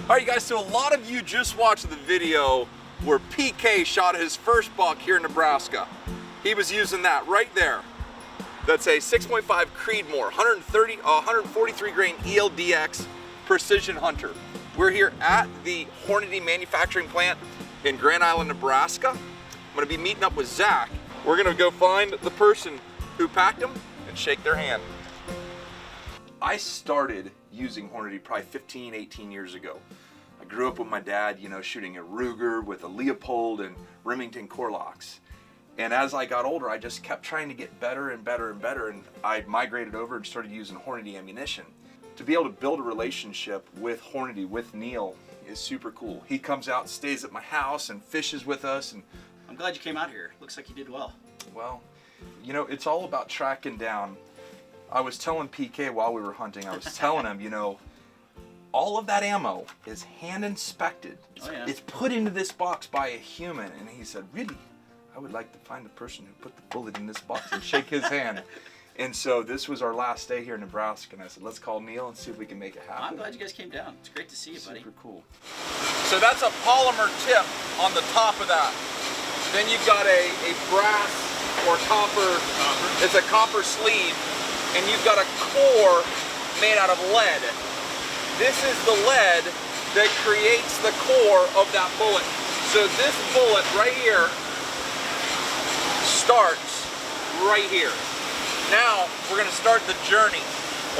All right, you guys, so a lot of you just watched the video where PK shot his first buck here in Nebraska. He was using that right there. That's a 6.5 Creedmoor, 143 grain ELDX Precision Hunter. We're here at the Hornady manufacturing plant in Grand Island, Nebraska. I'm gonna be meeting up with Zach. We're gonna go find the person who packed them and shake their hand. I started using Hornady probably 15, 18 years ago. I grew up with my dad, you know, shooting a Ruger with a Leopold and Remington Corlocks. And as I got older, I just kept trying to get better and better and better, and I migrated over and started using Hornady ammunition. To be able to build a relationship with Hornady, with Neil, is super cool. He comes out, stays at my house, and fishes with us. And I'm glad you came out here. Looks like you did well. Well, you know, it's all about tracking down. I was telling PK while we were hunting, I was telling him, you know, all of that ammo is hand inspected. Oh, yeah. It's put into this box by a human. And he said, really? I would like to find the person who put the bullet in this box and shake his hand. And so this was our last day here in Nebraska, and I said, let's call Neil and see if we can make it happen. I'm glad you guys came down. It's great to see you, buddy. Super cool. So that's a polymer tip on the top of that. Then you've got a brass or copper. It's a copper sleeve. And you've got a core made out of lead. This is the lead that creates the core of that bullet. So this bullet right here starts right here. Now we're going to start the journey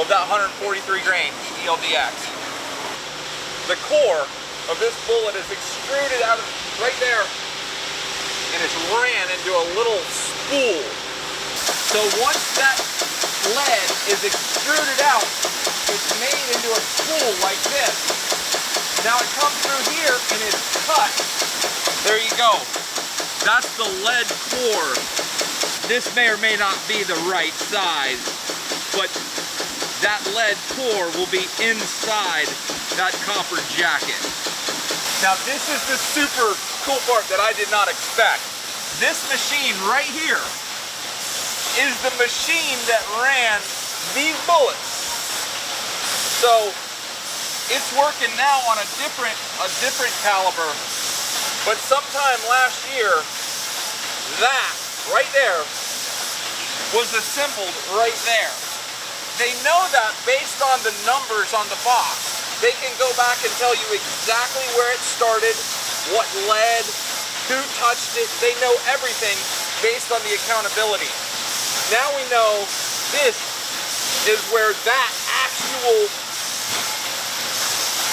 of that 143 grain ELDX. The core of this bullet is extruded out of right there, and it's ran into a little spool. So once that lead is extruded out, it's made into a spool like this. Now it comes through here and it's cut. There you go. That's the lead core. This may or may not be the right size, but that lead core will be inside that copper jacket. Now this is the super cool part that I did not expect. This machine right here is the machine that ran these bullets. So it's working now on a different caliber, but sometime last year, that right there was assembled right there. They know that based on the numbers on the box. They can go back and tell you exactly where it started, what lead, who touched it. They know everything based on the accountability. Now we know this is where that actual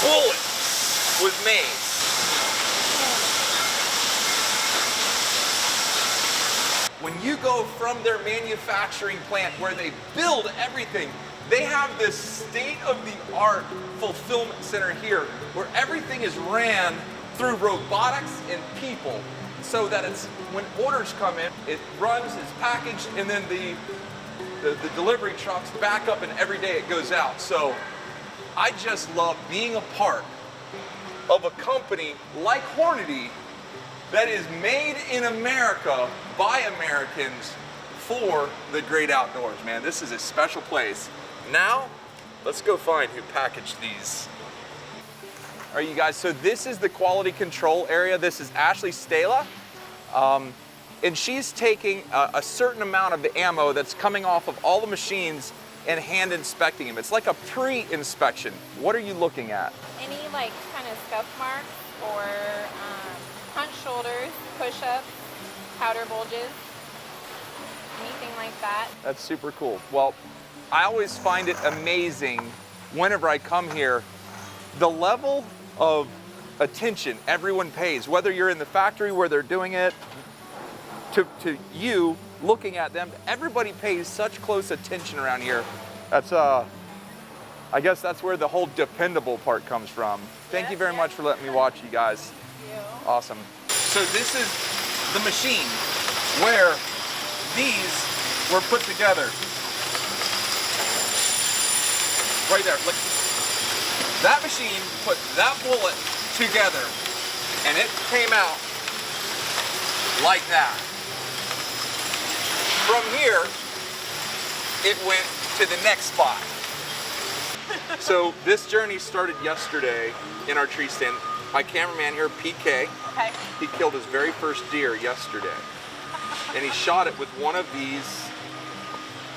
bullet was made. When you go from their manufacturing plant where they build everything, they have this state-of-the-art fulfillment center here where everything is ran through robotics and people, so that it's when orders come in, it runs, it's packaged, and then the delivery trucks back up, and every day it goes out. So I just love being a part of a company like Hornady that is made in America by Americans for the great outdoors, man. This is a special place. Now, let's go find who packaged these. All right, you guys, so this is the quality control area. This is Ashley Stala. And she's taking a certain amount of the ammo that's coming off of all the machines and hand inspecting them. It's like a pre-inspection. What are you looking at? Any like kind of scuff marks or hunched shoulders, push-ups, powder bulges, anything like that. That's super cool. Well, I always find it amazing whenever I come here, the level of attention everyone pays, whether you're in the factory where they're doing it, to you looking at them. Everybody pays such close attention around here. That's I guess that's where the whole dependable part comes from. Thank you very much for letting me watch you guys. Thank you. Awesome. So this is the machine where these were put together. Right there. Look. That machine put that bullet together, and it came out like that. From here, it went to the next spot. So this journey started yesterday in our tree stand. My cameraman here, PK, Okay. he killed his very first deer yesterday. And he shot it with one of these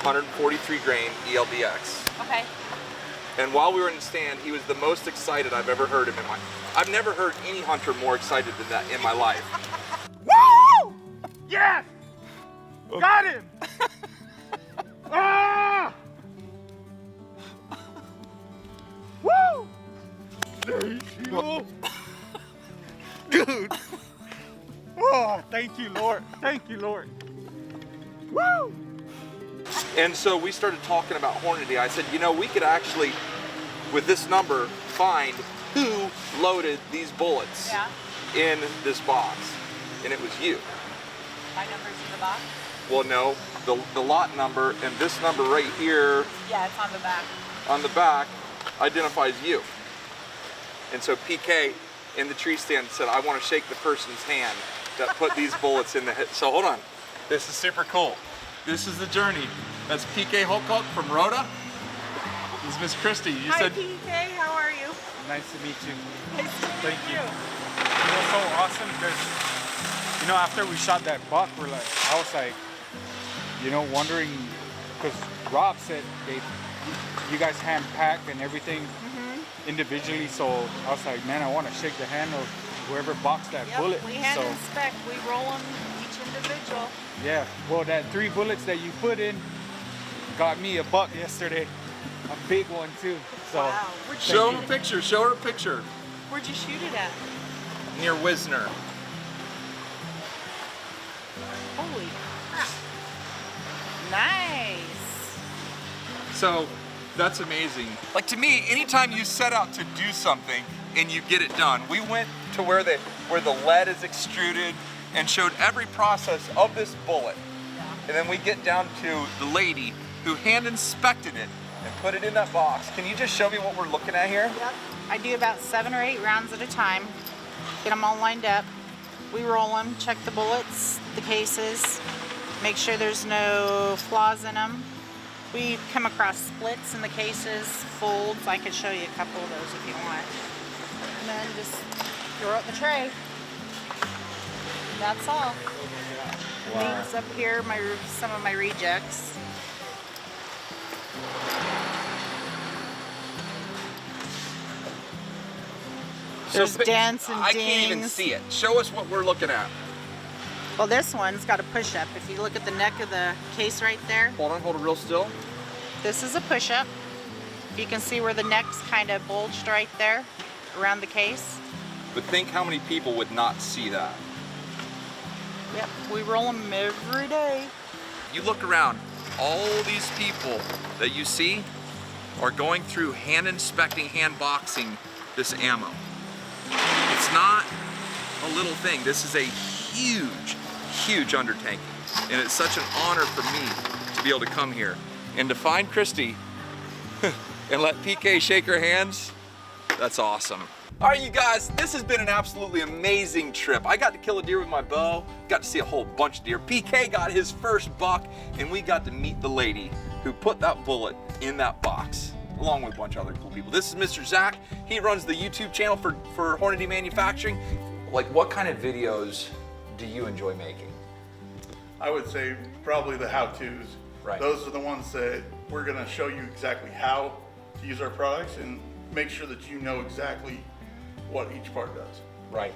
143 grain ELDX. Okay. And while we were in the stand, he was the most excited I've ever heard him in my. I've never heard any hunter more excited than that in my life. Woo! Yes! Got him! Ah! Woo! There you go. Dude! Oh, thank you, Lord. Thank you, Lord. Woo! And so we started talking about Hornady. I said, you know, we could actually, with this number, find who loaded these bullets in this box. And it was you. My number's in the box? Well, no, the lot number and this number right here Yeah, it's on the back. on the back identifies you. And so PK in the tree stand said, I want to shake the person's hand that put these bullets in the hit. So hold on. This is super cool. This is the journey. That's PK Holcock from Rhoda. This is Miss Christie. You Hi, said PK. How are you? Nice to meet you. Nice to meet Thank you. It was so awesome because, you know, after we shot that buck, I was like, you know, wondering, because Rob said you guys hand pack and everything individually, so I was like, man, I want to shake the hand of whoever boxed that bullet. We hand So, inspect, we roll them each individual. yeah, well, that 3 bullets that you put in got me a buck yesterday, a big one too. So Wow. show her a picture. Show her a picture. Where'd you shoot it at? Near Wisner. Holy crap. Nice. So that's amazing. Like to me, anytime you set out to do something and you get it done, we went to where the lead is extruded and showed every process of this bullet. And then we get down to the lady who hand inspected it and put it in that box. Can you just show me what we're looking at here? Yep. I do about 7 or 8 rounds at a time. Get them all lined up. We roll them, check the bullets, the cases, make sure there's no flaws in them. We come across splits in the cases, folds. I could show you a couple of those if you want. And then just throw it in the tray. That's all. Leaves up here, some of my rejects. There's dents and I can't even dings. see it. Show us what we're looking at. Well, this one's got a push-up. If you look at the neck of the case right there, Hold on, hold it real still. this is a push-up. You can see where the neck's kind of bulged right there around the case. But think how many people would not see that. Yep, we roll them every day. You look around, all these people that you see are going through hand inspecting, hand boxing this ammo. It's not a little thing. This is a huge, huge undertaking. And it's such an honor for me to be able to come here and to find Christy and let PK shake her hands. That's awesome. All right, you guys, this has been an absolutely amazing trip. I got to kill a deer with my bow, got to see a whole bunch of deer. PK got his first buck, and we got to meet the lady who put that bullet in that box, along with a bunch of other cool people. This is Mr. Zach. He runs the YouTube channel for Hornady Manufacturing. Like, what kind of videos do you enjoy making? I would say probably the how-tos. Right. Those are the ones that we're going to show you exactly how to use our products and make sure that you know exactly what each part does. Right.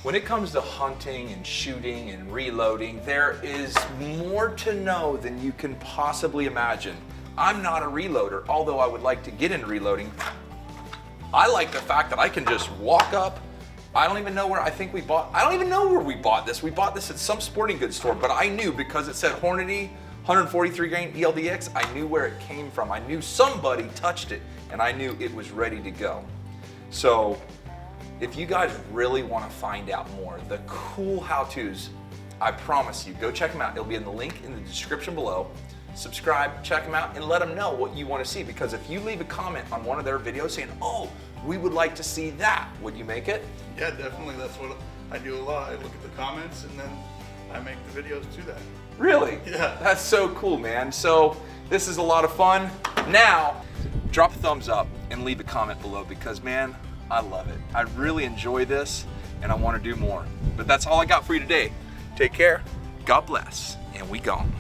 When it comes to hunting and shooting and reloading, there is more to know than you can possibly imagine. I'm not a reloader, although I would like to get into reloading. I like the fact that I can just walk up. I don't even know where I don't even know where we bought this. We bought this at some sporting goods store, but I knew because it said Hornady 143 grain ELDX, I knew where it came from. I knew somebody touched it and I knew it was ready to go. So if you guys really want to find out more, the cool how-tos, I promise you, go check them out. It'll be in the link in the description below. Subscribe, check them out, and let them know what you want to see. Because if you leave a comment on one of their videos saying, oh, we would like to see that, would you make it? Yeah, definitely. That's what I do a lot. I look at the comments and then I make the videos to that. Really? Yeah. That's so cool, man. So this is a lot of fun. Now, drop a thumbs up and leave a comment below, because man, I love it. I really enjoy this and I want to do more. But that's all I got for you today. Take care, God bless, and we gone.